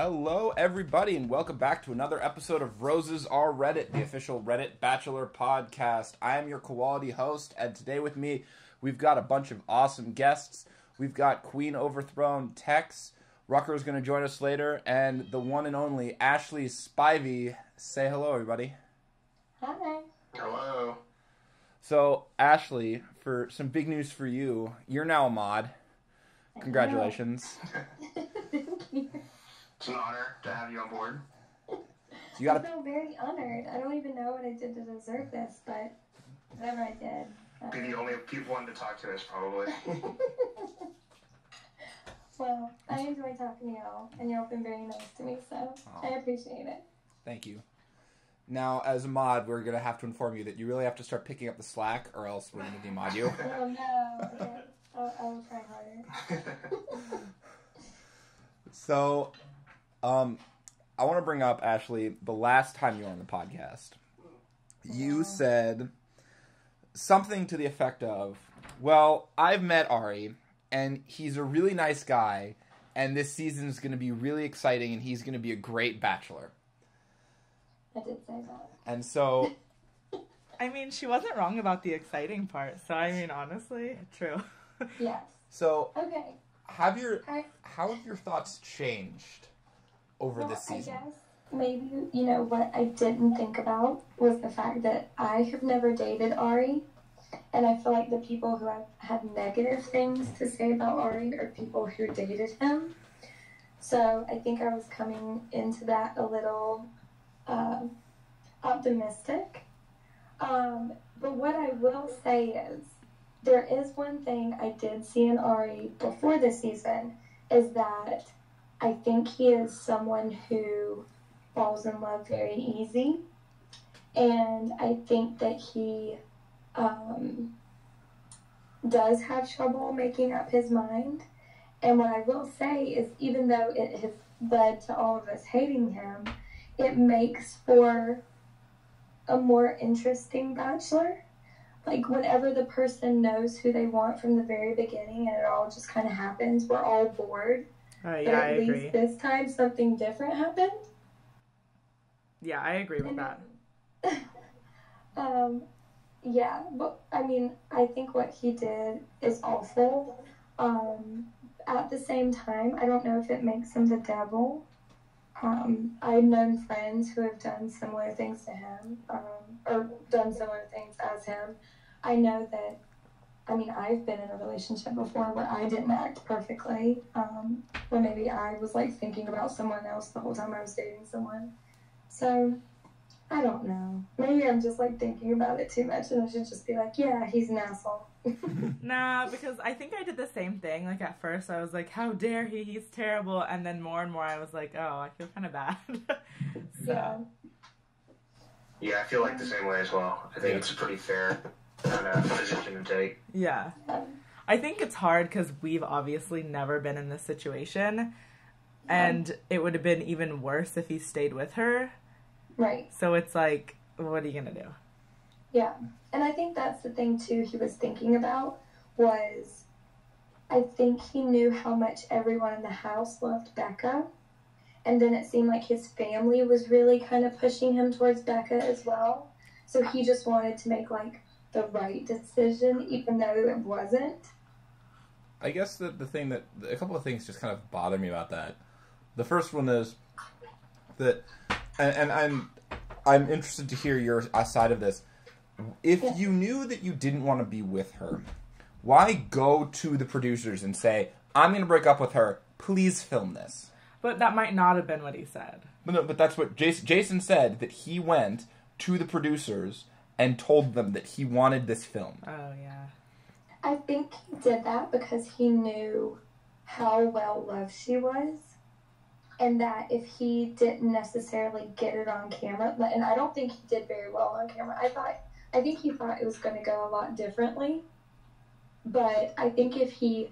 Hello, everybody, and welcome back to another episode of Roses Are Reddit, the official Reddit Bachelor podcast. I am your quality host, and today with me, we've got a bunch of awesome guests. We've got Queen Overthrown Tex. Rucker is going to join us later, and the one and only Ashley Spivey. Say hello, everybody. Hi. Hello. So, Ashley, for some big news for you, you're now a mod. Congratulations. Thank you. It's an honor to have you on board. So I feel very honored. I don't even know what I did to deserve this, but whatever I did. Be the only one to talk to us, probably. Well, I enjoy talking to y'all, and y'all have been very nice to me, so I appreciate it. Thank you. Now, as a mod, we're going to have to inform you that you really have to start picking up the slack, or else we're going to demod you. Oh, no. Okay. I will try harder. So, I want to bring up, Ashley, the last time you were on the podcast. You said something to the effect of, well, I've met Ari, and he's a really nice guy, and this season is going to be really exciting, and he's going to be a great bachelor. I did say that. And so... I mean, she wasn't wrong about the exciting part, so I mean, honestly, true. Yes. So, okay. how have your thoughts changed over this season? I guess maybe, what I didn't think about was the fact that I have never dated Ari, and I feel like the people who have had negative things to say about Ari are people who dated him. So I think I was coming into that a little optimistic. But what I will say is, there is one thing I did see in Ari before this season, is that I think he is someone who falls in love very easy. And I think that he does have trouble making up his mind. And what I will say is, even though it has led to all of us hating him, it makes for a more interesting bachelor. Like, whenever the person knows who they want from the very beginning and it all just kind of happens, we're all bored. Yeah, but at I least agree. this time something different happened. Yeah, I agree with that. Yeah, but I mean, I think what he did is awful. At the same time, I don't know if it makes him the devil. I've known friends who have done similar things to him, or done similar things as him. I know that, I've been in a relationship before where I didn't act perfectly, where maybe I was, thinking about someone else the whole time I was dating someone. So, I don't know. Maybe I'm just, thinking about it too much, and I should just be like, yeah, he's an asshole. Nah, because I think I did the same thing. At first I was like, how dare he? He's terrible. And then more and more I was like, oh, I feel kind of bad. So. Yeah, I feel like the same way as well. I think it's a pretty fair kind of position to take. Yeah. I think it's hard because we've obviously never been in this situation. And it would have been even worse if he stayed with her. Right. So it's like, what are you going to do? Yeah. And I think that's the thing, too, he was thinking about was, I think he knew how much everyone in the house loved Becca. And then it seemed like his family was really kind of pushing him towards Becca as well. So he just wanted to make, the right decision, even though it wasn't. I guess the thing that... A couple of things just kind of bother me about that. The first one is that... And I'm interested to hear your side of this. If you knew that you didn't want to be with her, why go to the producers and say, I'm going to break up with her, please film this? But that might not have been what he said. But that's what Jason said, that he went to the producers and told them that he wanted this film. Oh, yeah. I think he did that because he knew how well loved she was. And that if he didn't necessarily get it on camera, and I don't think he did very well on camera. I think he thought it was going to go a lot differently. But I think if he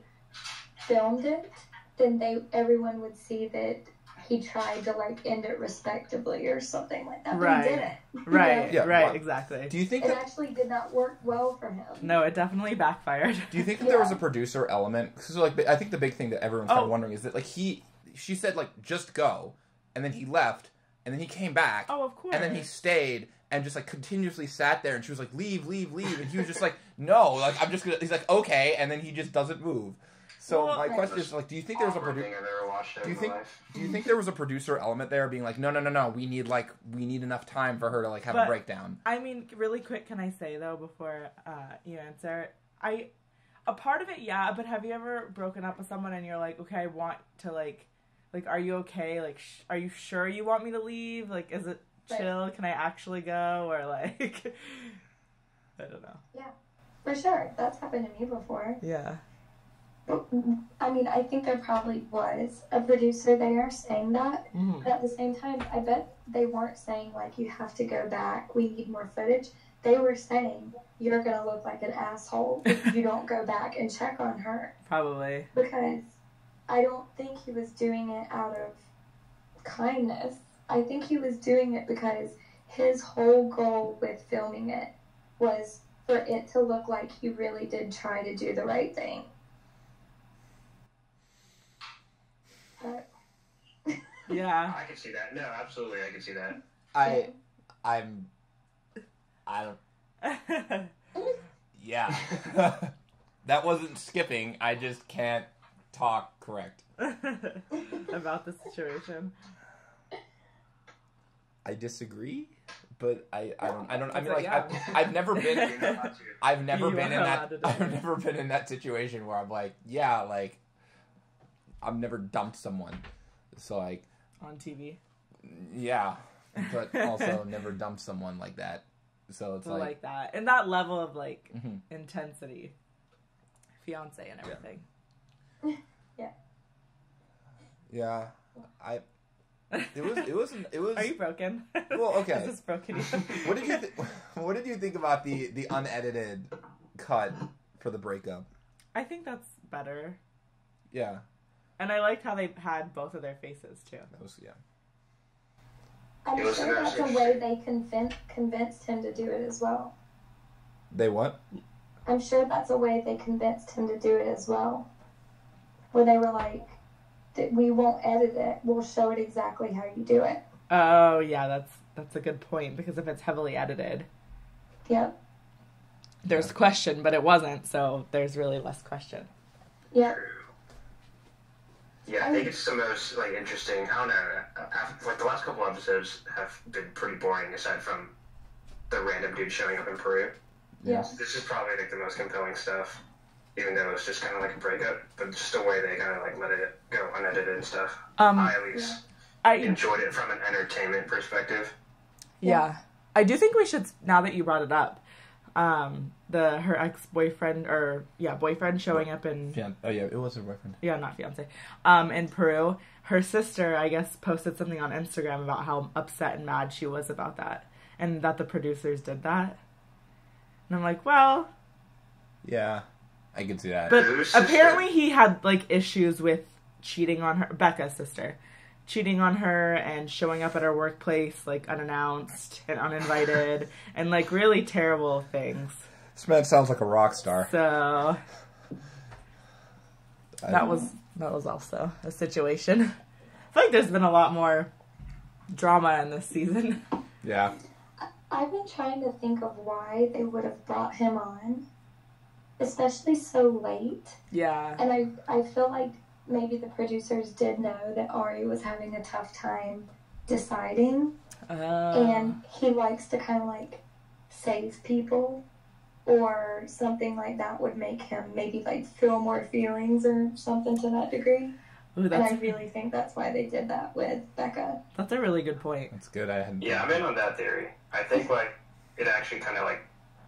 filmed it, then everyone would see that he tried to end it respectably or something like that. Right. But he didn't. Right. Yeah, right. well, Exactly. Do you think it that... actually did not work well for him? No, it definitely backfired. Do you think that there was a producer element? Because I think the big thing that everyone's kind of wondering is that he she said, like, just go, and then he left, and then he came back. Oh, of course. And then he stayed and just, like, continuously sat there, and she was like, leave, leave, leave, and he was just like, no, like, I'm just gonna, he's like, okay, and then he just doesn't move. So my question is, like, do you think there was a producer? Do you think there was a producer element there, being like, no, we need enough time for her to, like, have a breakdown? I mean, really quick, can I say though before you answer? A part of it, yeah. But have you ever broken up with someone and you're like, okay, I want to like, are you okay? Like, are you sure you want me to leave? Like, is it chill? Can I actually go? Or like, I don't know. Yeah, for sure. That's happened to me before. Yeah. I mean, I think there probably was a producer there saying that, Mm-hmm. but at the same time, I bet they weren't saying, like, you have to go back, we need more footage. They were saying, you're going to look like an asshole if you don't go back and check on her. Probably. Because I don't think he was doing it out of kindness. I think he was doing it because his whole goal with filming it was for it to look like he really did try to do the right thing. Yeah. I can see that. No, absolutely, I can see that. I don't. Yeah. That wasn't skipping. I just can't talk correct. About the situation. I disagree, but I don't. I mean, like, Yeah. I've never been. You're not allowed to. I've never You been are in allowed that. to I've do it. never been in that situation where I'm like, yeah, like, I've never dumped someone. So, like, On TV. yeah, but also never dumped someone like that. So it's So like that. And that level of, like, Mhm. intensity. Fiance and everything. yeah, it was. Are you broken? Well, okay. Is this broken? What did you think about the unedited cut for the breakup? I think that's better. Yeah, And I liked how they had both of their faces, too. that was I'm It was sure that's a interesting. way they convinced him to do it as well. They what? I'm sure that's a way they convinced him to do it as well. Where they were like, we won't edit it, we'll show it exactly how you do it. Oh, yeah, that's a good point, because if it's heavily edited, Yep. there's question, but it wasn't, so there's really less question. Yep. Yeah, I think it's the most, like, interesting. I don't know. Like, the last couple episodes have been pretty boring, aside from the random dude showing up in Peru. Yeah. This is probably, like, the most compelling stuff, even though it's just kind of like a breakup, but just the way they kind of, like, let it go unedited and stuff. I at least enjoyed it from an entertainment perspective. Yeah. I do think we should, now that you brought it up, her ex-boyfriend, boyfriend showing up in... Oh, yeah, it was her boyfriend. Yeah, not fiance. In Peru, her sister, I guess, posted something on Instagram about how upset and mad she was about that. And that the producers did that. And I'm like, well... Yeah, I can see that. But Whose sister? apparently he had, like, issues with cheating on her... Becca's sister. Cheating on her and showing up at her workplace, like, unannounced and uninvited. And, like, really terrible things. This man sounds like a rock star. So... That was also a situation. I feel like there's been a lot more drama in this season. Yeah. I've been trying to think of why they would have brought him on, especially so late. Yeah. And I feel like maybe the producers did know that Ari was having a tough time deciding, and he likes to kind of like save people, or something like that would make him maybe like feel more feelings or something to that degree. Ooh, And I really think that's why they did that with Becca. That's a really good point. That's good. I hadn't. Yeah, I'm in on that theory. I think, like, it actually kind of, like,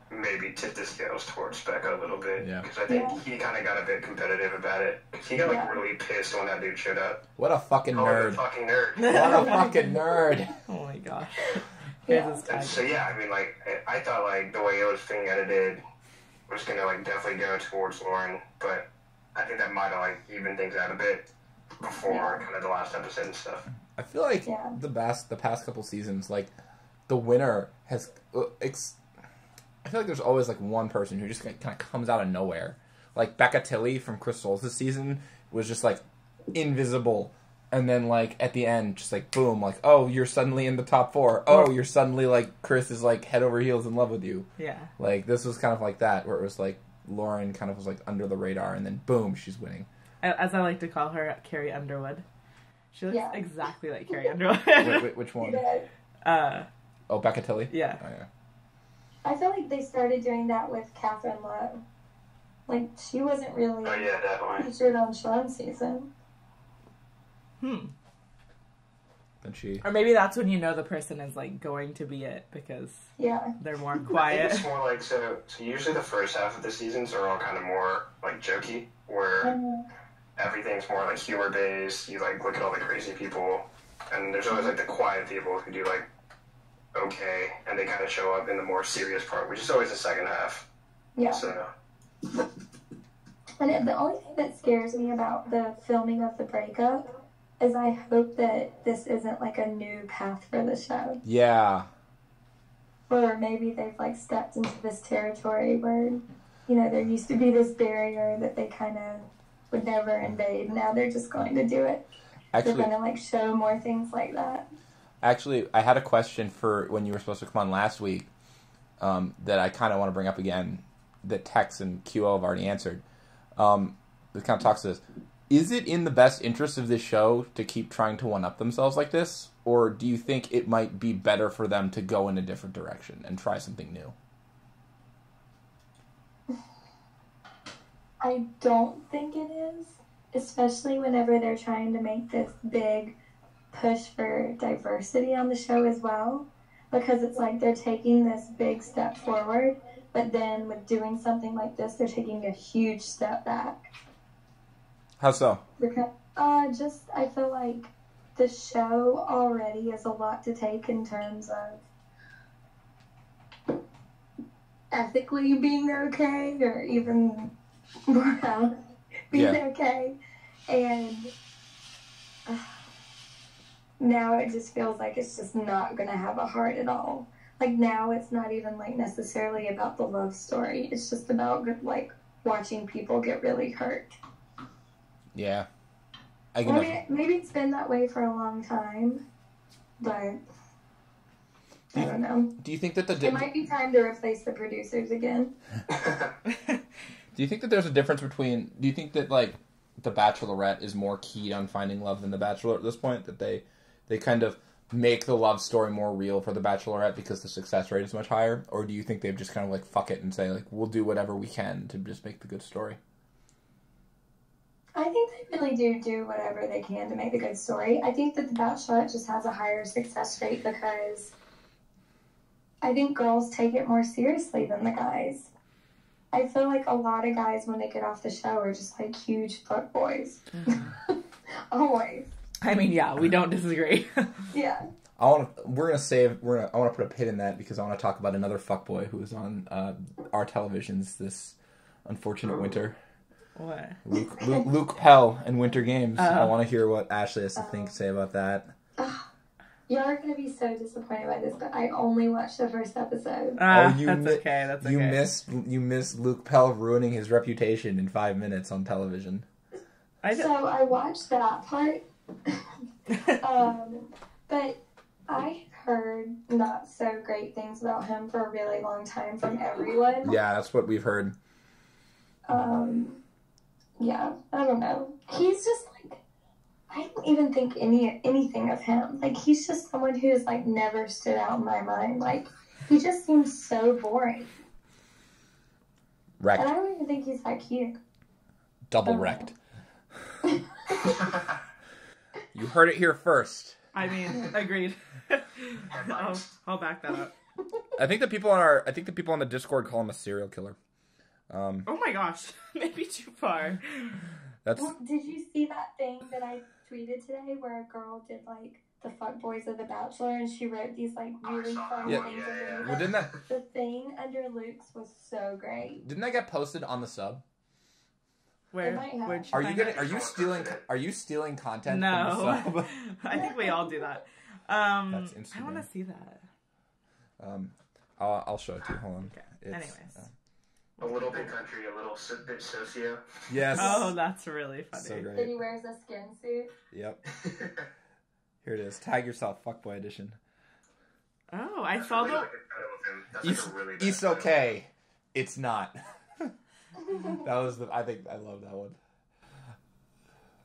maybe tipped the scales towards Becca a little bit. Yeah. Because I think he kind of got a bit competitive about it. He got, like, really pissed when that dude showed up. What a fucking Oh, the nerd. fucking nerd. What a fucking nerd. Oh my gosh. Yeah. Here's his And tag. so, yeah, I mean, like, I thought, like, the way it was being edited was going to, like, definitely go towards Lauren. But I think that might have, like, evened things out a bit before kind of the last episode and stuff. I feel like Yeah. the past couple seasons, like, the winner has... I feel like there's always, like, one person who just kind of comes out of nowhere. Like, Becca Tilly from Crystal's this season was just, like, invisible and then like at the end, just like boom, like oh, you're suddenly in the top 4. Oh, you're suddenly like Chris is like head over heels in love with you. Yeah. Like this was kind of like that, where it was like Lauren kind of was like under the radar, and then boom, she's winning. As I like to call her, Carrie Underwood. She looks exactly like Carrie Underwood. Wait, which one? Becca Tilly? Yeah. Oh, yeah. I feel like they started doing that with Catherine Lowe. Like, she wasn't really featured on Sean's season. And she... Or maybe that's when you know the person is, like, going to be it, because they're more quiet. I think it's more like, so usually the first half of the seasons are all kind of more, like, jokey, where everything's more, like, humor-based. You, like, look at all the crazy people, and there's always, like, the quiet people who do, like, okay, and they kind of show up in the more serious part, which is always the second half. Yeah. So... And the only thing that scares me about the filming of the breakup is I hope that this isn't like a new path for the show. Yeah. Or maybe they've like stepped into this territory where, you know, there used to be this barrier that they kind of would never invade. Now they're just going to do it. Actually, they're going to like show more things like that. Actually, I had a question for when you were supposed to come on last week that I kind of want to bring up again that Tex and QO have already answered. This kind of talks to this. Is it in the best interest of this show to keep trying to one-up themselves like this? Or do you think it might be better for them to go in a different direction and try something new? I don't think it is. Especially whenever they're trying to make this big push for diversity on the show as well. Because it's like they're taking this big step forward, but then with doing something like this, they're taking a huge step back. How so? Because, I feel like the show already is a lot to take in terms of ethically being okay, or even morale being okay. And now it just feels like it's just not going to have a heart at all. Like, now it's not even, like, necessarily about the love story. It's just about, like, watching people get really hurt. Yeah. Maybe it's been that way for a long time, but I don't know. Do you think that it might be time to replace the producers again. Do you think that there's a difference between... Do you think that, like, The Bachelorette is more keyed on finding love than The Bachelor at this point? That they kind of make the love story more real for The Bachelorette because the success rate is much higher? Or do you think they've just kind of, like, fuck it and say, like, we'll do whatever we can to just make the good story? I think they really do whatever they can to make a good story. I think that The Bachelorette just has a higher success rate because I think girls take it more seriously than the guys. I feel like a lot of guys, when they get off the show, are just like huge fuckboys. Mm-hmm. Always. I mean, yeah, we don't disagree. Yeah. I want to put a pin in that because I want to talk about another fuckboy who was on our televisions this unfortunate winter. What? Luke Pell in Winter Games. I want to hear what Ashley has to say about that. Y'all are going to be so disappointed by this, but I only watched the first episode. That's okay. That's okay. You missed Luke Pell ruining his reputation in 5 minutes on television. So I watched that part. But I heard not so great things about him for a really long time from everyone. Yeah, that's what we've heard. Yeah, I don't know. He's just like, I don't even think anything of him. Like, he's just someone who's like never stood out in my mind. Like, he just seems so boring. Wrecked. And I don't even think he's that cute. Double wrecked. You heard it here first. I mean, agreed. I'll back that up. I think the people on the Discord call him a serial killer. Oh my gosh, maybe too far. Well, did you see that thing that I tweeted today where a girl did like the fuckboys of The Bachelor and she wrote these like really fun things underneath? Well, didn't that... The thing under Luke's was so great. Didn't that get posted on the sub? Where? Are you stealing content no. from the sub? I think we all do that. I want to see that. I'll show it to you. Hold on. Okay. Anyways. A little bit country, a little bit socio. Yes. Oh, that's really funny. So great. That he wears a skin suit. Yep. Here it is. Tag yourself, fuckboy edition. Oh, I saw the. It's okay. It's not. That was I think I love that one.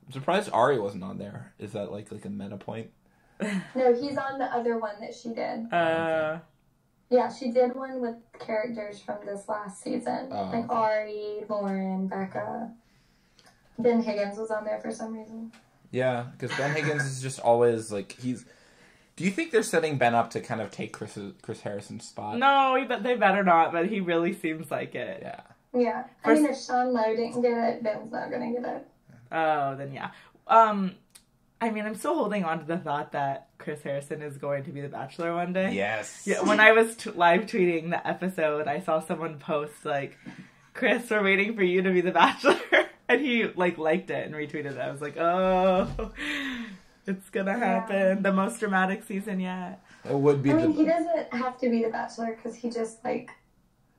I'm surprised Ari wasn't on there. Is that like a meta point? No, he's on the other one that she did. Yeah, she did one with characters from this last season. Like Ari, Lauren, Becca. Ben Higgins was on there for some reason. Yeah, because Ben Higgins is just always like he's. Do you think they're setting Ben up to kind of take Chris Harrison's spot? No, they better not. But he really seems like it. Yeah. Yeah, I mean, if Sean Lowe didn't get it, Ben's not gonna get it. Oh, then yeah. I mean, I'm still holding on to the thought that Chris Harrison is going to be the Bachelor one day. Yes. Yeah. When I was live tweeting the episode, I saw someone post like, "Chris, we're waiting for you to be the Bachelor," and he liked it and retweeted it. I was like, "Oh, it's gonna happen! The most dramatic season yet." It would be. I mean, he doesn't have to be the Bachelor because he just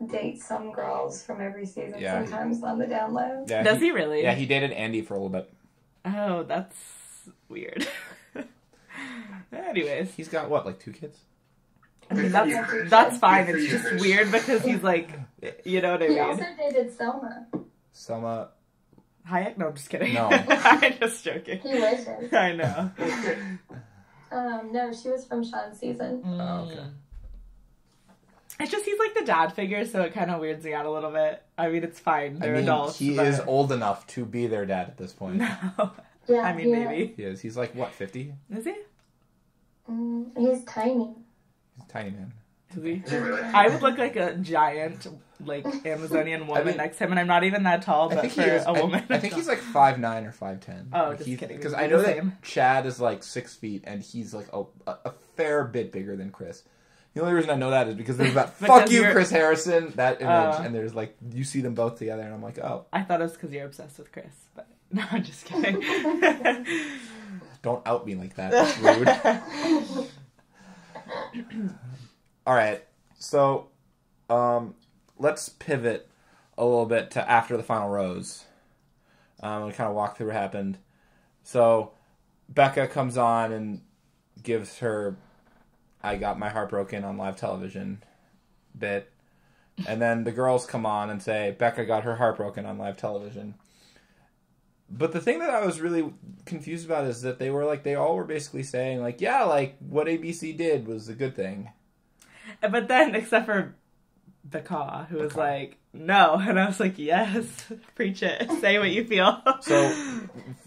dates some girls from every season. Yeah, sometimes on the down low. Yeah, Does he really? Yeah, he dated Andy for a little bit. Oh, that's weird. Anyways, he's got what, 2 kids? I mean, that's fine. It's just weird because he's you know what I mean. He also dated Selma. Selma Hayek? No, I'm just kidding. No, I'm just joking. He wishes. I know. No, she was from Sean's season. Oh, okay. It's just he's the dad figure, so it kind of weirds me out a little bit. I mean, it's fine. They're adults. He is old enough to be their dad at this point. No. Yeah, I mean, maybe. He is. He's 50? Is he? He's tiny. He's a tiny man. Is he? I would look like a giant, Amazonian woman next to him, and I'm not even that tall, but a woman. I think he's 5'9" or 5'10". Oh, just kidding. Because I know that Chad is 6 feet, and he's a fair bit bigger than Chris. The only reason I know that is because there's that "fuck you, Chris Harrison" that image, and there's you see them both together, and I'm like, oh. I thought it was because you're obsessed with Chris, but no, I'm just kidding. Don't out me like that. That's rude. All right, so let's pivot a little bit to after the final rose. We kind of walk through what happened. So Becca comes on and gives her "I got my heart broken on live television" bit. And then the girls come on and say, Becca got her heart broken on live television. But the thing that I was really confused about is that they all were basically saying, what ABC did was a good thing. But then, except for Becca, who was no. And I was like, yes, preach it. Say what you feel. So,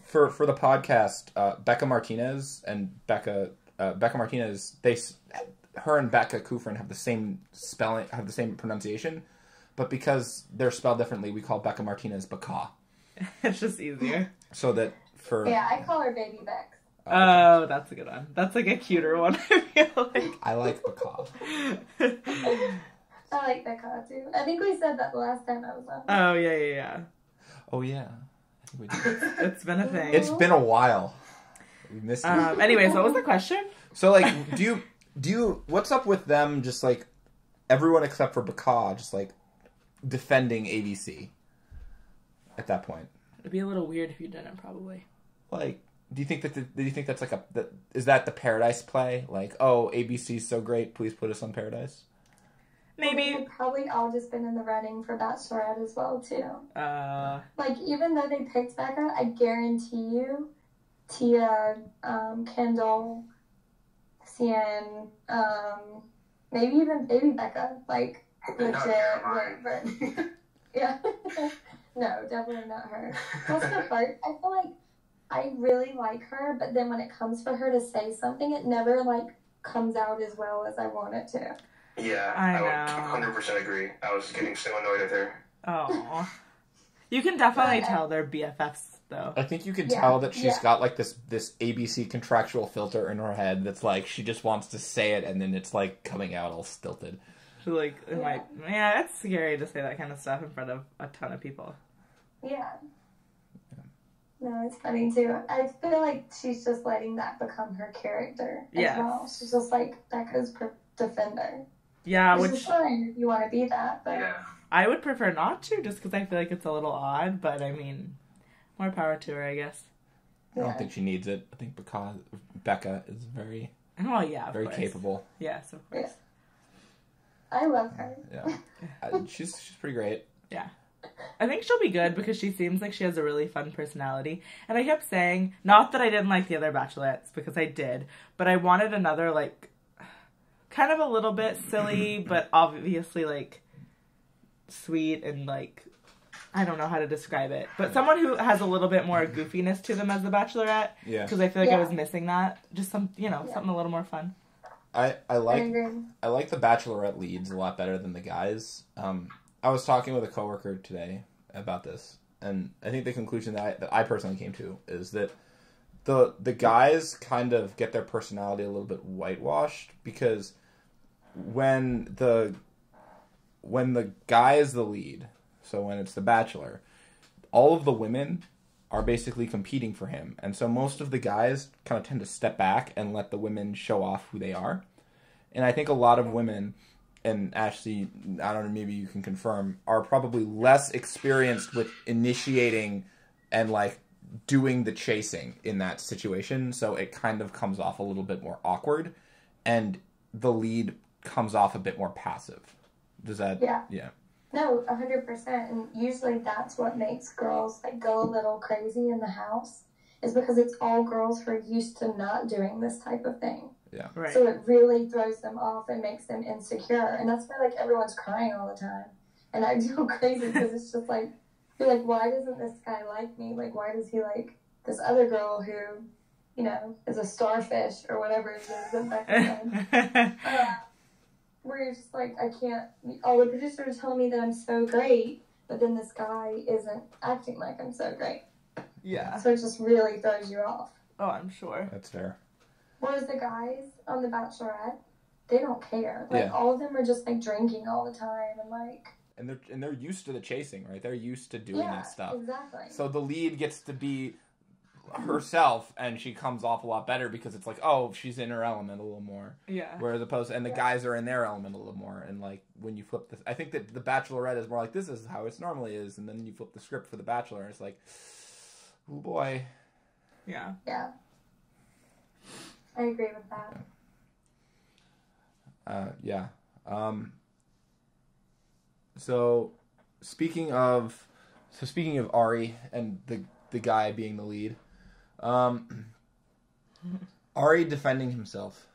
for the podcast, Becca Martinez and Becca Martinez, her and Becca Kufrin have the same spelling, have the same pronunciation, but because they're spelled differently, we call Becca Martinez Becca. It's just easier. So that I call her Baby Bex. Oh, that's a good one. That's a cuter one, I feel like. I like Becca. I like Becca too. I think we said that the last time I was on. Oh, yeah. Oh, yeah. I think we did. It's been a thing. It's been a while. We missed it. Anyways, what was the question? So, do you, what's up with them just, everyone except for Becca just, defending ABC at that point? It'd be a little weird if you didn't, probably. Do you think that's is that the Paradise play? ABC's so great, please put us on Paradise? Maybe. They've probably all just been in the running for Bachelorette as well, too. Even though they picked Becca, I guarantee you, Tia, Kendall, Cien, maybe even Baby Becca, legit. Yeah. No, definitely not her. What's the part? I feel like I really like her, but then when it comes for her to say something, it never, comes out as well as I want it to. Yeah, I would 100% agree. I was getting so annoyed with her. Oh. You can definitely tell they're BFFs, though. I think you can tell that she's got, this ABC contractual filter in her head that's, she just wants to say it, and then it's, coming out all stilted. It's scary to say that kind of stuff in front of a ton of people. Yeah. No, it's funny too. I feel like she's just letting that become her character as well. She's just Becca's defender. Yeah, which is fine if you want to be that, but I would prefer not to, just because I feel like it's a little odd, but I mean, more power to her, I guess. I don't think she needs it. I think because Becca is very, very capable. Yes, of course. Yeah. I love her. Yeah, she's pretty great. Yeah. I think she'll be good because she seems like she has a really fun personality. And I kept saying, not that I didn't like the other bachelorettes, because I did, but I wanted another, like, kind of a little bit silly, but obviously, like, sweet and, like, I don't know how to describe it. But someone who has a little bit more goofiness to them as the bachelorette. Yeah. Because I feel like I was missing that. Just something a little more fun. I like the bachelorette leads a lot better than the guys. I was talking with a coworker today about this, and I think the conclusion that I personally came to is that the guys kind of get their personality a little bit whitewashed, because when the guy is the lead, so when it's the bachelor, all of the women are basically competing for him, and so most of the guys kind of tend to step back and let the women show off who they are. And I think a lot of women, and Ashley, I don't know, maybe you can confirm, are probably less experienced with initiating and, like, doing the chasing in that situation, so it kind of comes off a little bit more awkward, and the lead comes off a bit more passive. Does that... Yeah. No, 100%, and usually that's what makes girls, like, go a little crazy in the house, is because it's all girls who are used to not doing this type of thing. Yeah. Right. So it really throws them off and makes them insecure. And that's why, like, everyone's crying all the time. And I go crazy because it's just like, you're like, why doesn't this guy like me? Like, why does he like this other girl who, you know, is a starfish or whatever it is that Becca said? Where you're just like, I can't, all the producers are telling me that I'm so great, but then this guy isn't acting like I'm so great. Yeah. So it just really throws you off. Oh, I'm sure. That's fair. Whereas the guys on The Bachelorette, they don't care. Like, all of them are just, like, drinking all the time and, like... And they're used to the chasing, right? They're used to doing that stuff. Exactly. So the lead gets to be herself, and she comes off a lot better because it's like, oh, she's in her element a little more. Yeah. Whereas and the guys are in their element a little more. And, like, when you flip this... I think that The Bachelorette is more like, this is how it normally is. And then you flip the script for The Bachelor, and it's like, oh, boy. Yeah. Yeah. I agree with that. Yeah. So speaking of Ari and the guy being the lead, Ari defending himself.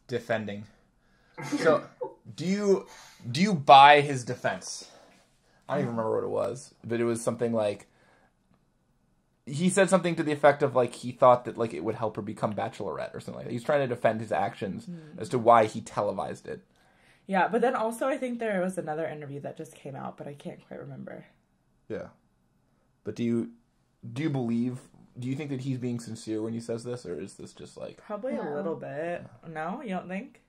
Defending. So do you buy his defense? I don't even remember what it was, but it was something like, he said something to the effect of, like, he thought that, like, it would help her become Bachelorette or something like that. He's trying to defend his actions as to why he televised it. Yeah, but then also I think there was another interview that just came out, but I can't quite remember. Yeah. But do you think that he's being sincere when he says this, or is this just, like... Probably a little bit. No? You don't think?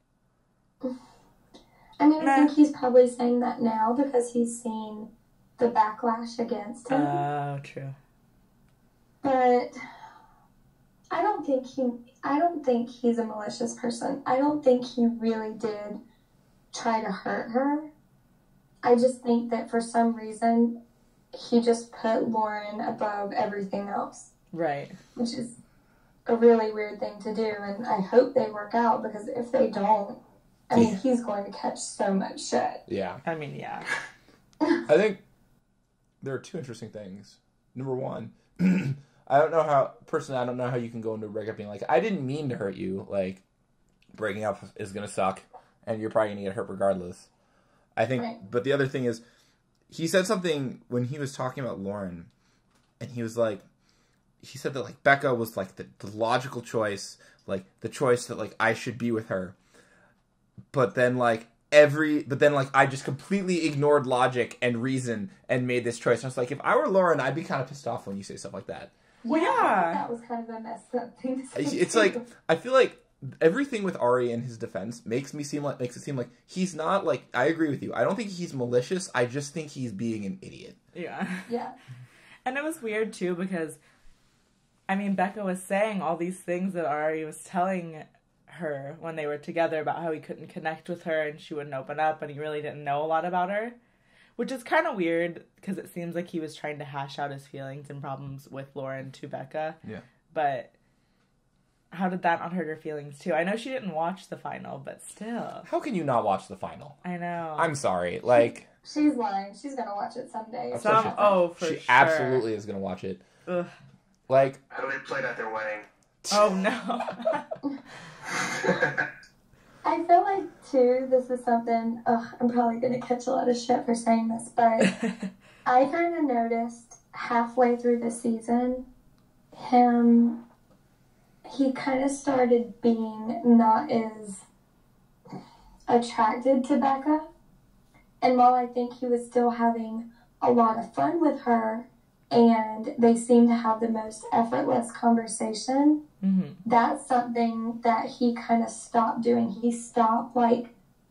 I mean, I think he's probably saying that now because he's seen the backlash against him. Oh, true. But I don't think he's a malicious person. I don't think he really did try to hurt her. I just think that for some reason he just put Lauren above everything else. Right. Which is a really weird thing to do, and I hope they work out, because if they don't, I mean, he's going to catch so much shit. Yeah. I mean, yeah. I think there are two interesting things. Number one, I don't know how you can go into a breakup being like, I didn't mean to hurt you. Like, breaking up is going to suck, and you're probably going to get hurt regardless. I think, right. But the other thing is, he said something when he was talking about Lauren, and he was like, he said that, like, Becca was, like, the logical choice, like, the choice that, like, I should be with her. But then, like, I just completely ignored logic and reason and made this choice. And I was like, if I were Lauren, I'd be kind of pissed off when you say stuff like that. Well, yeah. That was kind of a messed up thing to say. It's like, I feel like everything with Ari in his defense makes it seem like he's not, like, I agree with you. I don't think he's malicious. I just think he's being an idiot. Yeah. Yeah. And it was weird, too, because, I mean, Becca was saying all these things that Ari was telling her when they were together about how he couldn't connect with her and she wouldn't open up and he really didn't know a lot about her, which is kind of weird because it seems like he was trying to hash out his feelings and problems with Lauren to Becca. Yeah. But how did that not hurt her feelings too? I know she didn't watch the final, but still. How can you not watch the final? I know. I'm sorry. Like, She's lying. She's gonna watch it someday. For she sure. absolutely is going to watch it. Ugh. Like, How they played at their wedding. Oh no. I feel like, too, this is something, I'm probably going to catch a lot of shit for saying this, but I kind of noticed halfway through the season, he kind of started being not as attracted to Becca. And while I think he was still having a lot of fun with her, and they seemed to have the most effortless conversation, that's something that he kind of stopped doing. He stopped, like,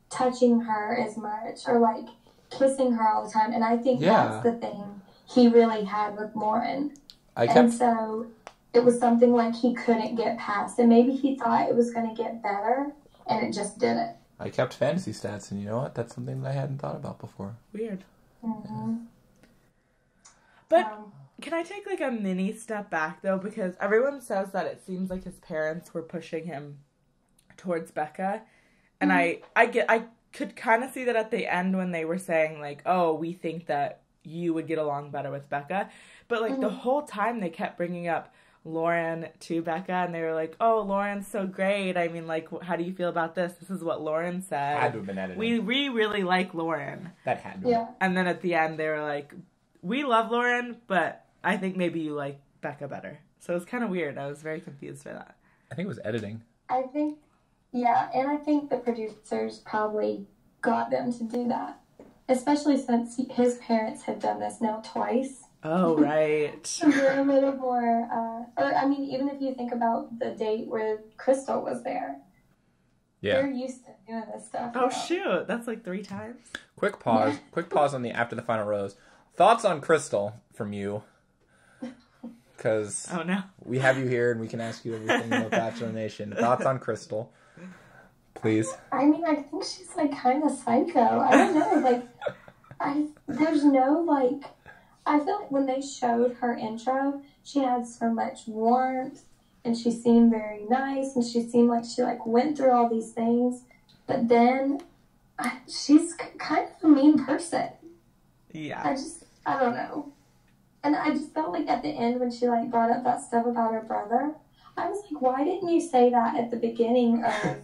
touching her as much or, like, kissing her all the time. And I think that's the thing he really had with Lauren. And so it was something, like, he couldn't get past. And maybe he thought it was going to get better, and it just didn't. I kept fantasy stats, and you know what? That's something that I hadn't thought about before. Weird. Mm-hmm. But can I take like a mini step back though? Because everyone says that it seems like his parents were pushing him towards Becca. And I could kind of see that at the end when they were saying like, oh, we think that you would get along better with Becca. But like the whole time they kept bringing up Lauren to Becca, and they were like, oh, Lauren's so great. I mean, like, how do you feel about this? This is what Lauren said. Had to have been edited. We really like Lauren. That had to have been. And then at the end they were like, we love Lauren, but I think maybe you like Becca better. So it's kind of weird. I was very confused by that. I think it was editing. I think, yeah, and I think the producers probably got them to do that. Especially since his parents had done this now twice. Oh, right. So they're a little more, or I mean, even if you think about the date where Crystal was there. Yeah. They're used to doing this stuff. Oh, shoot. That's like 3 times. Quick pause. Quick pause on the after the final rose. Thoughts on Crystal from you? Because we have you here and we can ask you everything about Bachelor Nation. Thoughts on Crystal, please. I mean, I think she's like kind of psycho. I don't know. Like, there's no like. I feel like when they showed her intro, she had so much warmth and she seemed very nice and she seemed like she like went through all these things, but then she's kind of a mean person. Yeah. I don't know. And I just felt like at the end when she like brought up that stuff about her brother, I was like, why didn't you say that at the beginning of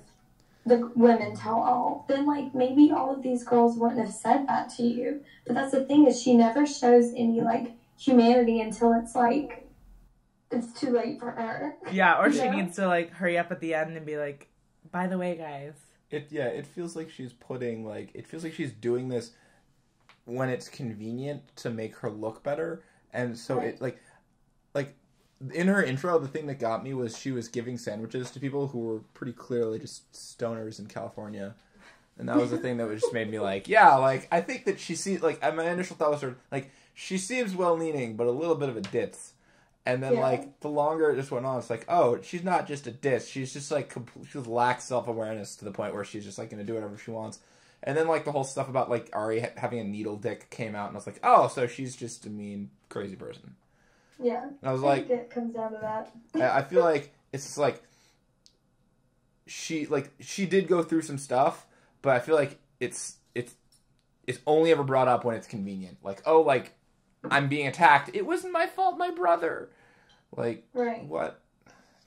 the Women Tell All? Then like maybe all of these girls wouldn't have said that to you. But that's the thing is she never shows any like humanity until it's like it's too late for her. Yeah, or she needs to like hurry up at the end and be like, by the way, guys. It feels like she's putting like it feels like she's doing this when it's convenient to make her look better, and so it like in her intro, the thing that got me was she was giving sandwiches to people who were pretty clearly just stoners in California, and that was the thing that just made me like, yeah, like I think that she seems like my initial thought was her like she seems well-meaning but a little bit of a ditz, and then like the longer it just went on, it's like, oh, she's not just a ditz, she's just like she lacks self-awareness to the point where she's just like gonna do whatever she wants. And then, like, the whole stuff about, like, Ari having a needle dick came out, and I was like, oh, so she's just a mean, crazy person. Yeah. And I was like... think it comes down to that. I feel like it's just, like... She did go through some stuff, but I feel like it's only ever brought up when it's convenient. Like, oh, like, I'm being attacked. It wasn't my fault, my brother. Like, what?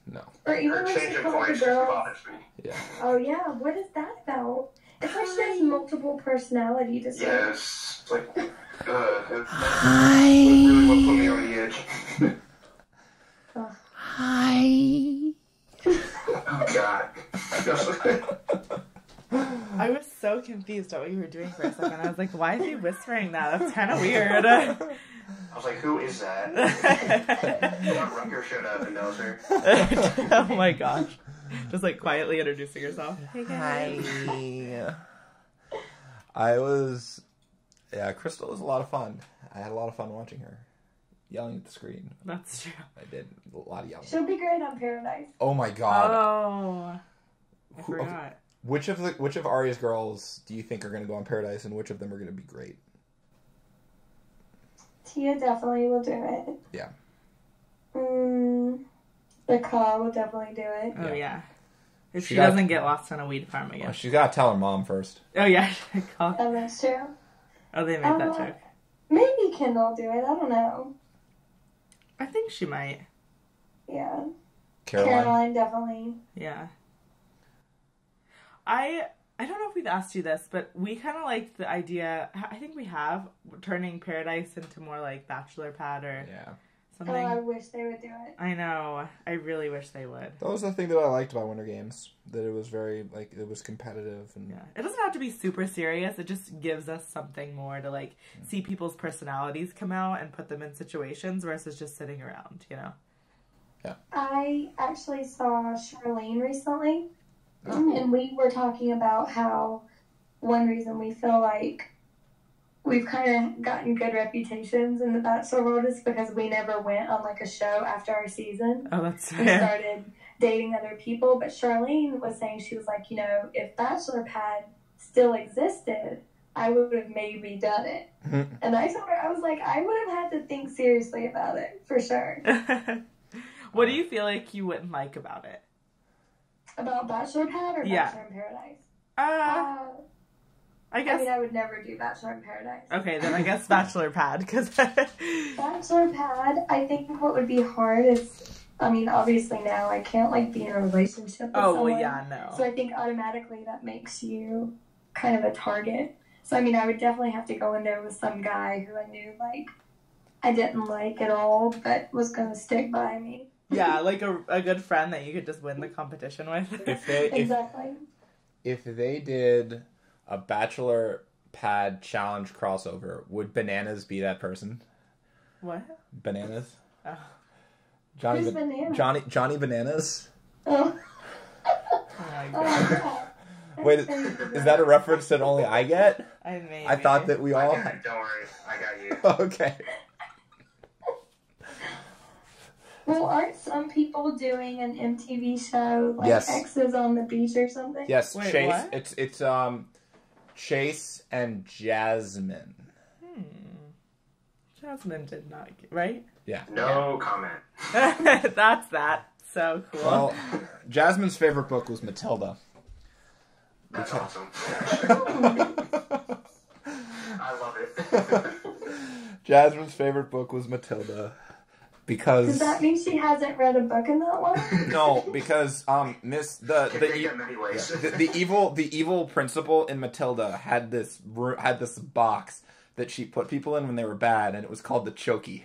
No. Or even Her when change she of told the voice just girl... bothers me. Yeah. Oh, yeah. What is that about? It's like she has multiple personality disorders. Yes. Like, Hi. really what put me on the edge. Hi. Oh, God. I was so confused at what you were doing for a second. I was like, why is he whispering that? That's kind of weird. I was like, who is that? Rucker showed up and knows her. Oh my gosh. Just like quietly introducing yourself. Hey guys. Hi. Crystal was a lot of fun. I had a lot of fun watching her. Yelling at the screen. That's true. I did a lot of yelling. She'll be great on Paradise. Oh my god. Oh. I forgot. Which of Arya's girls do you think are going to go on Paradise, and which of them are going to be great? Tia definitely will do it. Yeah. Becca will definitely do it. Oh, yeah. If she got- doesn't get lost on a weed farm again. Well, she's got to tell her mom first. Oh, yeah. Oh, that's true. Oh, they made that joke. Maybe Kendall will do it. I don't know. I think she might. Yeah. Caroline. Definitely. Yeah. I don't know if we've asked you this, but we kind of like the idea, I think we have, turning Paradise into more like Bachelor Pad or something. Oh, I wish they would do it. I know. I really wish they would. That was the thing that I liked about Winter Games. That it was very, like, it was competitive. And Yeah. It doesn't have to be super serious. It just gives us something more to, like, see people's personalities come out and put them in situations versus just sitting around, you know? Yeah. I actually saw Charlene recently, and we were talking about how one reason we feel like we've kind of gotten good reputations in the Bachelor world is because we never went on, like, a show after our season. Oh, that's We fair. started dating other people, but Charlene was saying, she was like, you know, if Bachelor Pad still existed, I would have maybe done it. And I told her, I was like, I would have had to think seriously about it, for sure. What do you feel like you wouldn't like about it? About Bachelor Pad or Yeah. Bachelor in Paradise? I guess. I mean, I would never do Bachelor in Paradise. Okay, then I guess Bachelor Pad, because... Bachelor Pad, I think what would be hard is, I mean, obviously now I can't, like, be in a relationship with Oh, someone. well, yeah, no. So I think automatically that makes you kind of a target. So, I mean, I would definitely have to go in there with some guy who I knew, like, I didn't like at all, but was going to stick by me. Yeah, like a good friend that you could just win the competition with. Exactly. If they did a Bachelor Pad challenge crossover, would Bananas be that person? What? Bananas? Oh. Who's Bananas? Johnny Bananas? Oh. Oh my god. Wait, is that a reference that only I get? I thought that we all... Don't worry, I got you. Okay. Well, aren't some people doing an MTV show, like Yes. Exes on the Beach or something? Yes, Wait, Chase. what? It's Chase and Jasmine. Jasmine did not get... Right? Yeah. No comment. That's that. So cool. Well, Jasmine's favorite book was Matilda. That's awesome. I love it. Jasmine's favorite book was Matilda. Because Does that mean she hasn't read a book in that long? no, because Miss the evil principal in Matilda had this box that she put people in when they were bad, and it was called the Chokey.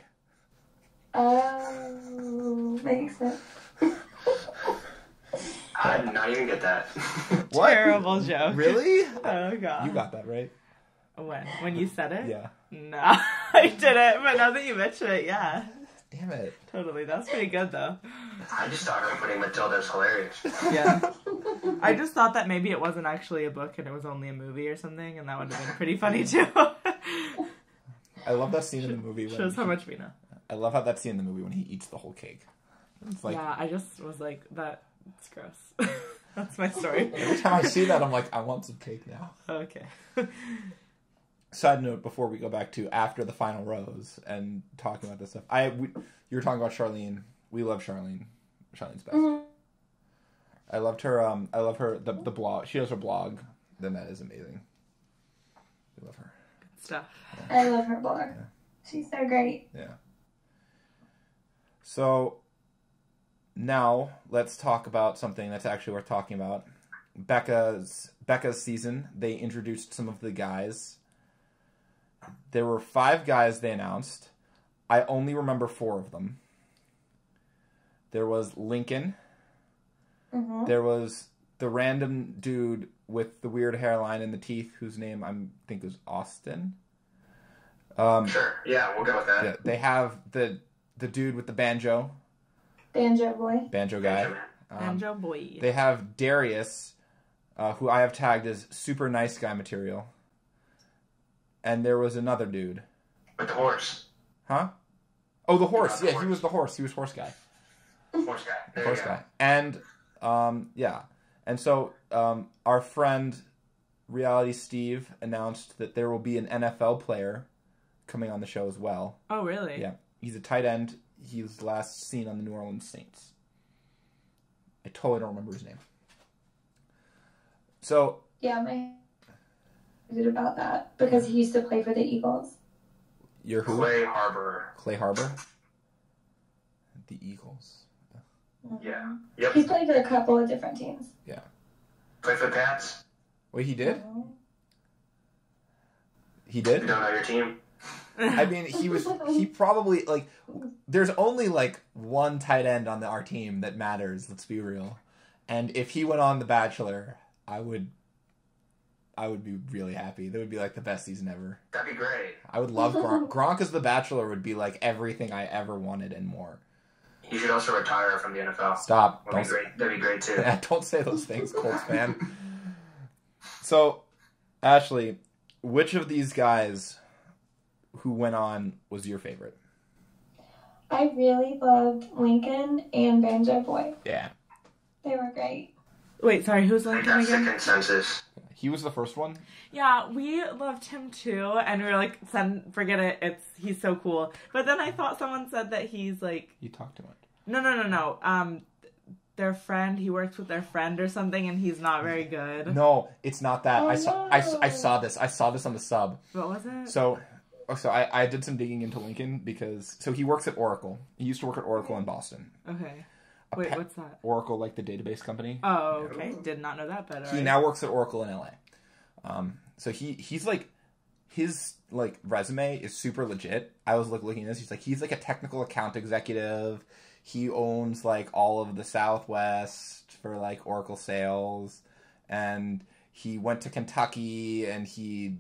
Oh, makes sense. I did not even get that. What? Terrible joke. Really? Oh god. You got that right. When you said it? Yeah. No, I didn't. But now that you mention it, yeah. Damn it. Totally. That's pretty good though. I just thought her putting Matilda is hilarious. Yeah. I just thought that maybe it wasn't actually a book and it was only a movie or something, and that would have been pretty funny too. I love that scene in the movie. Shows how much we know. I love how that scene in the movie when he eats the whole cake. It's like Yeah, I just was like, it's gross. That's my story. every time I see that, I'm like, I want some cake now. Okay. Side note: before we go back to after the final rose and talking about this stuff, you were talking about Charlene. We love Charlene. Charlene's best. Mm-hmm. I loved her. I love her. The blog. She has her blog. Then that is amazing. We love her. Good stuff. I love her blog. Yeah. She's so great. Yeah. So now let's talk about something that's actually worth talking about. Becca's season. They introduced some of the guys. There were 5 guys they announced. I only remember 4 of them. There was Lincoln. Mm-hmm. There was the random dude with the weird hairline and the teeth, whose name I think was Austin. Sure, yeah, we'll go with that. Yeah, they have the dude with the banjo. Banjo boy. Banjo guy. Banjo boy. They have Darius, who I have tagged as super nice guy material. And there was another dude. With the horse. Huh? Oh, the horse. The Yeah, horse. he was the horse. He was horse guy. Horse guy. There Horse you go. guy. And, yeah. And so our friend Reality Steve announced that there will be an NFL player coming on the show as well. Oh, really? Yeah. He's a tight end. He was last seen on the New Orleans Saints. I totally don't remember his name. So... Yeah, my excited about that because he used to play for the Eagles. You're who? Clay Harbor. Clay Harbor? The Eagles. Yeah. Yep. He's played for a couple of different teams. Yeah. Play for the Pats. Wait, he did? Oh. He You did? don't know your team. I mean, he probably, like, there's only, like, one tight end on our team that matters, let's be real. And if he went on The Bachelor, I would be really happy. That would be, like, the best season ever. That'd be great. I would love Gronk. Gronk as The Bachelor would be, like, everything I ever wanted and more. You should also retire from the NFL. Stop. That'd be great. That'd be great too. Yeah, don't say those things, Colts fan. So, Ashley, which of these guys who went on was your favorite? I really loved Lincoln and Banjo Boy. Yeah. They were great. Wait, sorry, who's I think Lincoln that's the again? consensus. He was the first one? Yeah, we loved him too, and we were like, forget it, he's so cool. But then I thought someone said that he's like... You talk too much. No. Their friend, he works with their friend or something, and he's not very good. No, it's not that. Oh, I saw this. I saw this on the sub. What was it? So I did some digging into Lincoln because he works at Oracle. He used to work at Oracle in Boston. Okay. Wait, what's that? Oracle, like the database company. Oh, okay. Did not know that, but He now works at Oracle in LA. So he's like, his like resume is super legit. I was like looking at this. He's like a technical account executive. He owns like all of the Southwest for like Oracle sales, and he went to Kentucky and he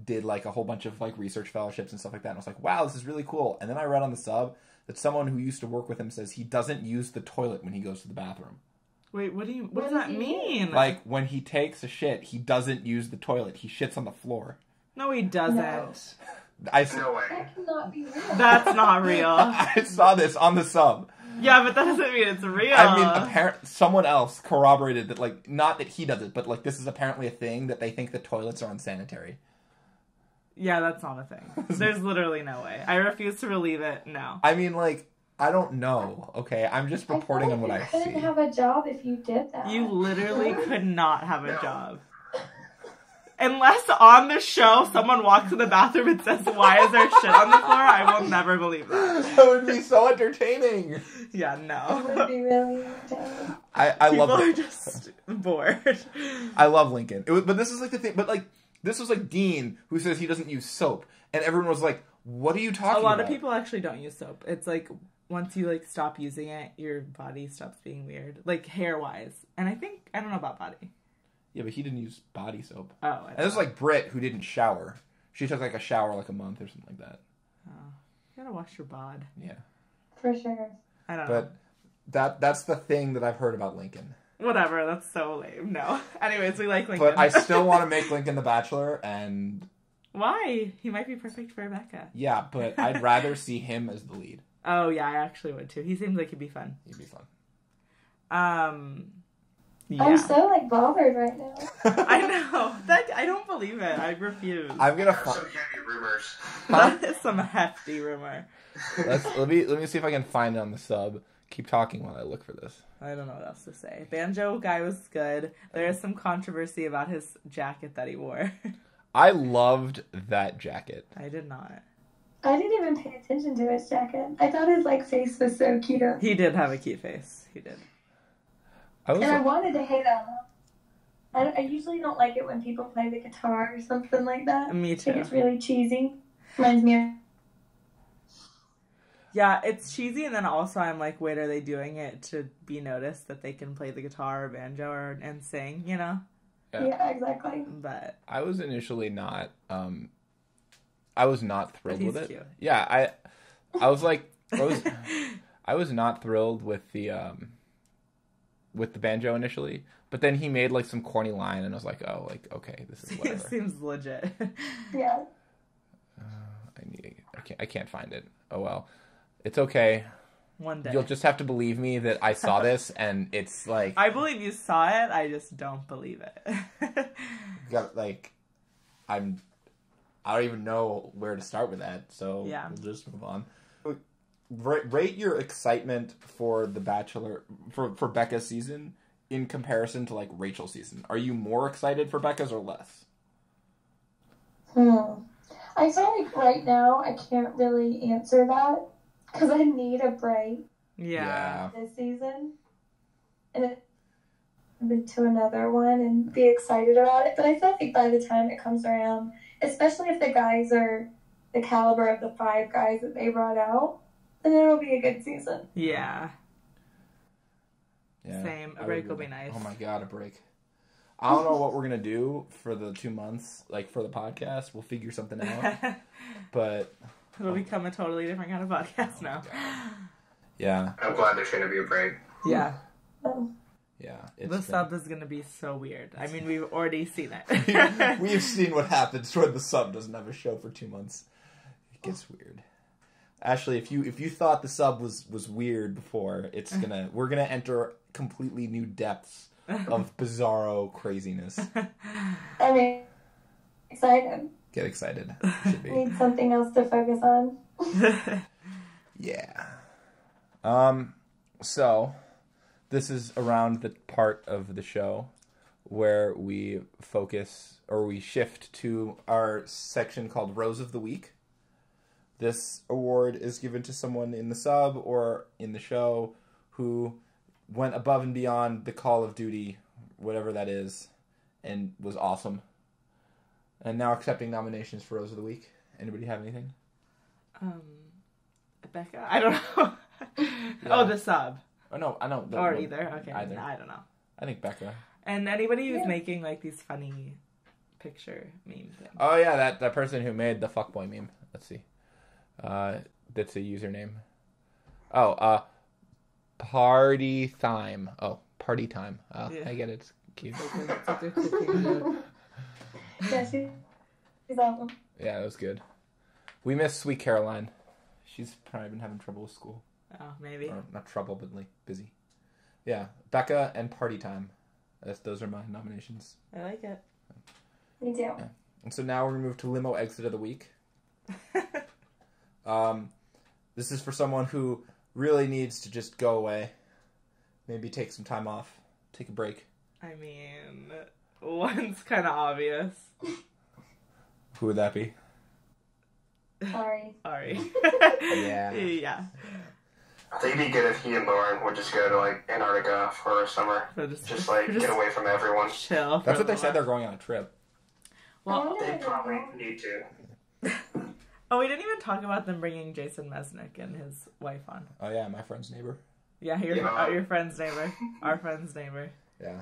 did like a whole bunch of like research fellowships and stuff like that. And I was like, wow, this is really cool. And then I read on the sub that someone who used to work with him says he doesn't use the toilet when he goes to the bathroom. Wait, what does that mean? Like when he takes a shit, he doesn't use the toilet. He shits on the floor. No, he doesn't. No. No way. That cannot be real. That's not real. I saw this on the sub. Yeah, but that doesn't mean it's real. I mean, someone else corroborated that, like, not that he does it, but, like, this is apparently a thing that they think the toilets are unsanitary. Yeah, that's not a thing. There's literally no way. I refuse to believe it. No. I mean, like, I don't know, okay? I'm just reporting on what I see. You couldn't have a job if you did that. You literally could not have a job. Unless on the show someone walks in the bathroom and says, "Why is there shit on the floor?" I will never believe that. That would be so entertaining. Yeah, It no. would be really entertaining. I People love are just bored. I love Lincoln. But this is like the thing. But like this was like Dean who says he doesn't use soap, and everyone was like, "What are you talking about?" A lot of people actually don't use soap. It's like once you like stop using it, your body stops being weird, like hair wise. And I don't know about body. Yeah, but he didn't use body soap. Oh, And this is like Britt who didn't shower. She took like a shower like a month or something like that. Oh, you gotta wash your bod. Yeah. For sure. I don't know. But that's the thing that I've heard about Lincoln. Whatever, that's so lame. No. Anyways, we like Lincoln. But I still want to make Lincoln the Bachelor, and Why? He might be perfect for Becca. yeah, but I'd rather see him as the lead. Oh yeah, I actually would too. He seems like he'd be fun. He'd be fun. Yeah. I'm so like bothered right now. I know. I don't believe it. I refuse. I'm gonna. There's some heavy rumors. That is some hefty rumor. Let me see if I can find it on the sub. Keep talking while I look for this. I don't know what else to say. Banjo guy was good. There is some controversy about his jacket that he wore. I loved that jacket. I did not. I didn't even pay attention to his jacket. I thought his like face was so cute. He did have a cute face. He did. And I wanted to hate him. I usually don't like it when people play the guitar or something like that. Me I think too. it's really cheesy. Reminds me of... Yeah, it's cheesy, and then also I'm like, wait, are they doing it to be noticed that they can play the guitar or banjo and sing, you know? Yeah, exactly. But I was initially not. I was not thrilled with it. Cute. Yeah, I was like, I was not thrilled with the banjo initially, but then he made like some corny line, and I was like, oh, like okay, this is whatever. It seems legit. Yeah. I can't find it. Oh well, it's okay. One day. You'll just have to believe me that I saw this, and it's like... I believe you saw it, I just don't believe it. I don't even know where to start with that, so Yeah. we'll just move on. Rate your excitement for The Bachelor, for Becca's season, in comparison to, like, Rachel's season. Are you more excited for Becca's or less? I feel like right now I can't really answer that because I need a break this season and then to another one and be excited about it. But I feel like by the time it comes around, especially if the guys are the caliber of the 5 guys that they brought out, then it'll be a good season. Yeah. Yeah. Same. A break will be nice. Oh my god, a break. I don't know what we're going to do for the 2 months, like, for the podcast. We'll figure something out. But... It'll become a totally different kind of podcast now. Yeah. I'm glad there's going to be a break. Yeah. Yeah. The sub is going to be so weird. I mean, we've already seen it. We've seen what happens when the sub doesn't have a show for 2 months. It gets weird. Ashley, if you thought the sub was weird before, we're gonna enter completely new depths of bizarro craziness. I mean, excited. Get excited. Should be. Need something else to focus on. Yeah. So this is around the part of the show where we focus or we shift to our section called Rose of the Week. This award is given to someone in the sub or in the show who went above and beyond the call of duty, whatever that is, and was awesome. And now accepting nominations for Rose of the Week. Anybody have anything? Becca? I don't know. Yeah. Oh, the sub. Oh, no, I know. Or either. Okay. Either. I don't know. I think Becca. And anybody who's making, like, these funny picture meme things. Oh, yeah, that person who made the fuckboy meme. Let's see. That's a username. Oh, Party Time. Oh, Party Time. Oh, yeah. I get it. It's cute. Yeah, she's awesome. Yeah, that was good. We miss Sweet Caroline. She's probably been having trouble with school. Oh, maybe. Or not trouble, but like busy. Yeah, Becca and Party Time. Those are my nominations. I like it. Me too. Yeah. And so now we're going to move to Limo Exit of the Week. This is for someone who really needs to just go away. Maybe take some time off. Take a break. I mean, one's kind of obvious. Who would that be? Sorry. Yeah. Yeah. I think it'd be good if he and Lauren would just go to, like, Antarctica for a summer. Just get away from everyone. Chill. That's what they said. They're going on a trip. Well, They probably need to. Oh, we didn't even talk about them bringing Jason Mesnick and his wife on. Oh, yeah, my friend's neighbor. Yeah, your friend's neighbor. Our friend's neighbor. Yeah.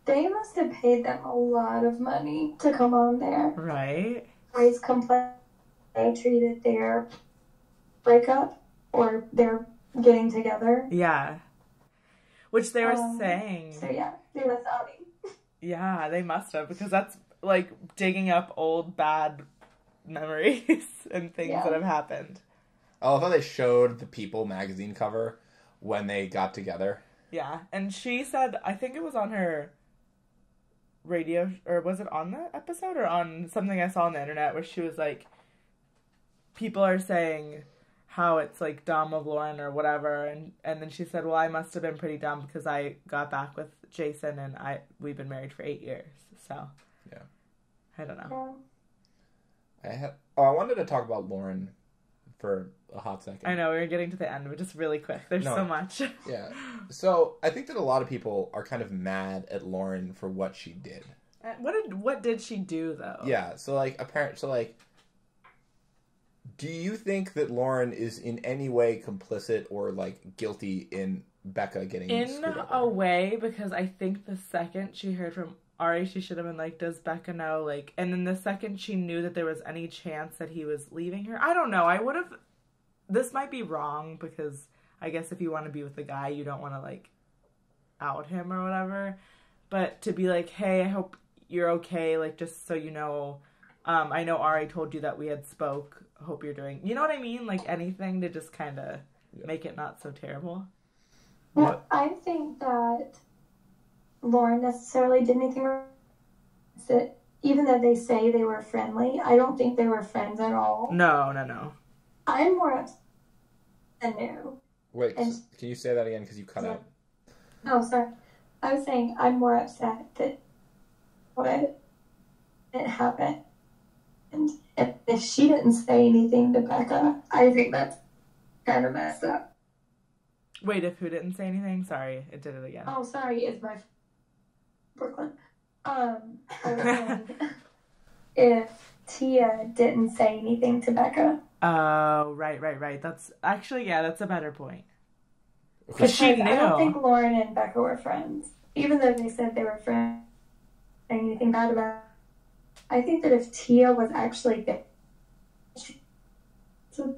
They must have paid them a lot of money to come on there. Right? Always complain they treated their breakup or their getting together. Yeah. Which they were saying. So yeah, they must outing. Yeah, they must have, because that's like digging up old bad memories and things that have happened. I love how they showed the People magazine cover when they got together. Yeah, and she said, I think it was on her radio, or was it on the episode, or on something I saw on the internet, where she was like, people are saying how it's like dumb of Lauren or whatever, and then she said, well, I must have been pretty dumb because I got back with Jason and we've been married for 8 years, so yeah, I don't know. I wanted to talk about Lauren for a hot second. I know, we were getting to the end, but just really quick. There's so much. Yeah. So I think that a lot of people are kind of mad at Lauren for what she did. What did she do though? Yeah. So do you think that Lauren is in any way complicit or like guilty in Becca getting in a way? Because I think the second she heard from Ari, she should have been like, does Becca know? Like, and then the second she knew that there was any chance that he was leaving her, I don't know. I would have. This might be wrong because I guess if you want to be with the guy, you don't want to like out him or whatever. But to be like, hey, I hope you're okay. Like, just so you know, I know Ari told you that we had spoke. Hope you're doing. You know what I mean? Like anything to just kind of make it not so terrible. Well, I think that Lauren necessarily did anything wrong. That even though they say they were friendly, I don't think they were friends at all. No. I'm more upset than new. Wait, can you say that again? Because you cut out. Oh, sorry. I was saying I'm more upset that what it happened. And if she didn't say anything to Becca, I think that's kind of messed up. Wait, if who didn't say anything? Sorry, it did it again. Oh, sorry, it's my Brooklyn. I was saying if Tia didn't say anything to Becca. Oh, right. That's actually, that's a better point. Because she knew. I don't think Lauren and Becca were friends. Even though they said they were friends, saying anything bad about it. I think that if Tia was actually there, so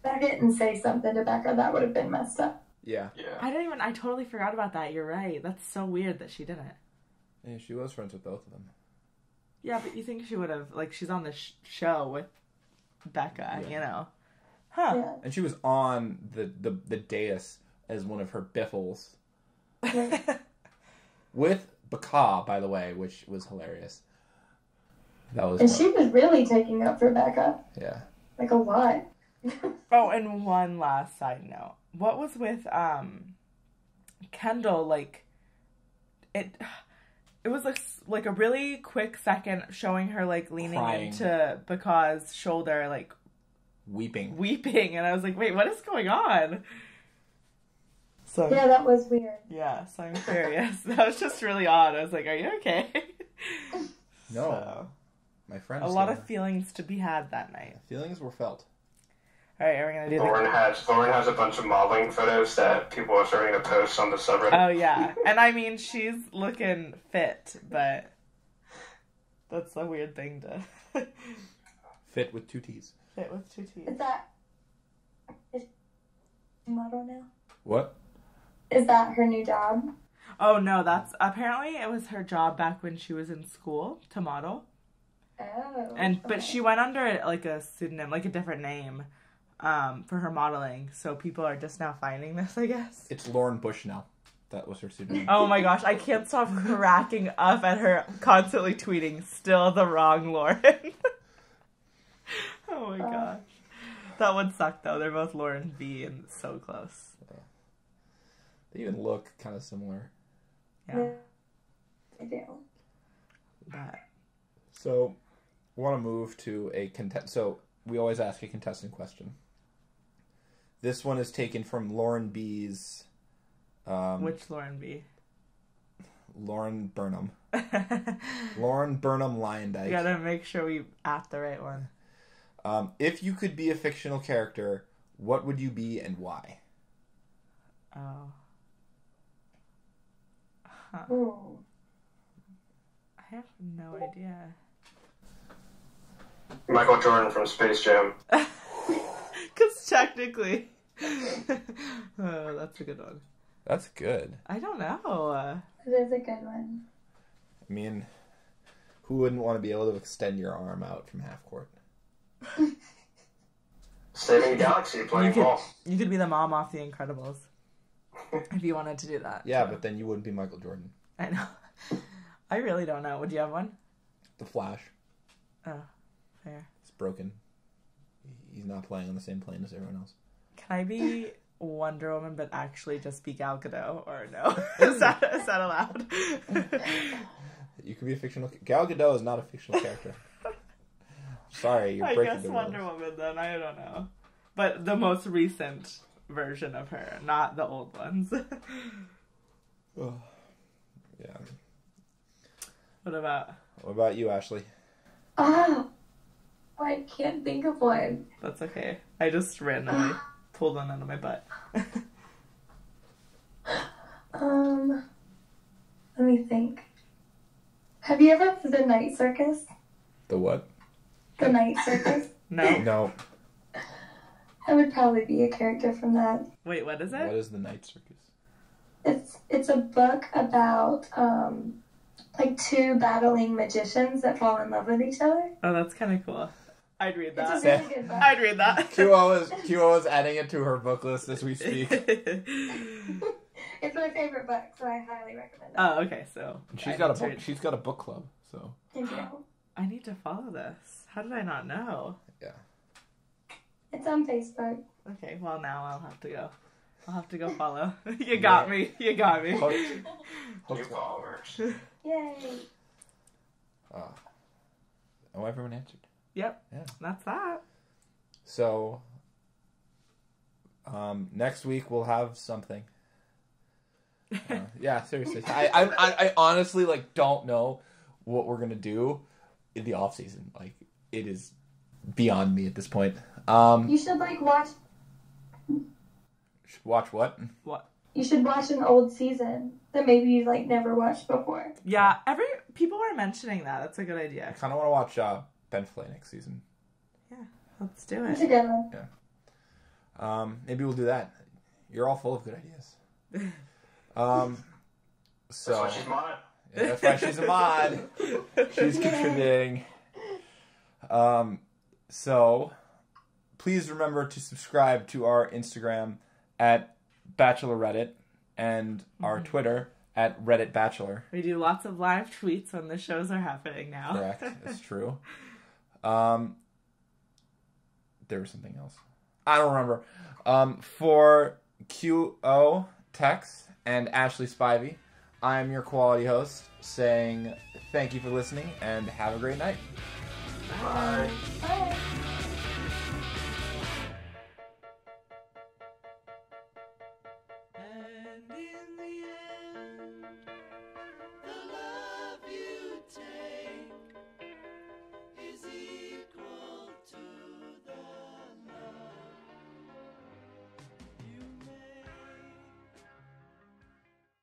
Becca didn't say something to Becca, that would have been messed up. Yeah. I totally forgot about that. You're right. That's so weird that she didn't. Yeah, she was friends with both of them. Yeah, but you think she would have, like, she's on the show with Becca, you know. Huh. Yeah. And she was on the dais as one of her biffles. With Becca, by the way, which was hilarious. That was. And she was really taking up for Becca. Yeah. Like a lot. Oh, and one last side note. What was with Kendall, like, it was like a really quick second showing her, like, leaning Crying. into Becca's shoulder, like, Weeping. And I was like, wait, what is going on? So Yeah, that was weird. yeah, so I'm curious. That was just really odd. I was like, are you okay? No. So, My friend. a lot of feelings to be had that night. Feelings were felt. All right, are we gonna do Lauren has a bunch of modeling photos that people are starting to post on the subreddit. Oh yeah, and I mean she's looking fit, but that's a weird thing to Fit with 2 T's. fit with 2 T's. Is model now? What? Is that her new job? Oh no, that's apparently it was her job back when she was in school to model, Oh. but she went under like a pseudonym, like a different name, for her modeling. So people are just now finding this, I guess. It's Lauren Bushnell. That was her pseudonym. Oh my gosh, I can't stop cracking up at her constantly tweeting, still the wrong Lauren. Oh my gosh. That would suck though. They're both Lauren V and so close. They even look kind of similar. Yeah. I do. But So, I want to move to a So, we always ask a contestant question. This one is taken from Lauren B's... which Lauren B? Lauren Burnham. Lauren Burnham Lyondike. You gotta make sure we at the right one. If you could be a fictional character, what would you be and why? Oh. Huh. Ooh. I have no idea. Michael Jordan from Space Jam. Because technically... oh, that's a good one. That's good. I don't know. It is a good one. I mean, who wouldn't want to be able to extend your arm out from half court? Saving the Galaxy, playing ball. You could be the mom off The Incredibles. If you wanted to do that. Yeah, but then you wouldn't be Michael Jordan. I know. I really don't know. Would you have one? The Flash. Oh, fair. It's broken. He's not playing on the same plane as everyone else. Can I be Wonder Woman but actually just be Gal Gadot? Or no? Is that allowed? You could be a fictional... Gal Gadot is not a fictional character. Sorry, you're breaking the rules. I guess Wonder Woman then. I don't know. But the most recent version of her, not the old ones. Oh. Yeah. What about you, Ashley? Oh, I can't think of one. That's okay. I just randomly pulled one out of my butt. Let me think. Have you ever heard of the Night Circus? The what? The Night Circus? No. No. I would probably be a character from that. Wait, what is it? What is the Night Circus? It's a book about like two battling magicians that fall in love with each other. Oh, that's kind of cool. I'd read It's that. a really good book. I'd read that. QO is adding it to her book list as we speak. It's my favorite book, so I highly recommend it. Oh, okay. So She's got a book. She's got a book club. So Thank you. I need to follow this. How did I not know? yeah. It's on Facebook. Okay, well now I'll have to go. I'll have to go follow. You got me. You got me. New followers. Yay. Oh, everyone answered. Yep. Yeah. That's that. So next week we'll have something. Yeah, seriously. I honestly don't know what we're gonna do in the off season. Like, it is beyond me at this point. You should watch. Watch what? What? You should watch an old season that maybe you've never watched before. Yeah, people were mentioning that. That's a good I idea. kind of want to watch Ben Flay next season. Yeah, let's do It's it. a good one. Yeah. Maybe we'll do that. You're all full of good ideas. That's why she's mod. Yeah, that's why she's a mod. She's contributing. So please remember to subscribe to our Instagram at Bachelor Reddit and our Twitter at Reddit Bachelor. We do lots of live tweets when the shows are happening now. Correct. That's true. There was something else. I don't remember. For QO, Tex, and Ashley Spivey, I'm your quality host saying thank you for listening and have a great night. Bye. Bye.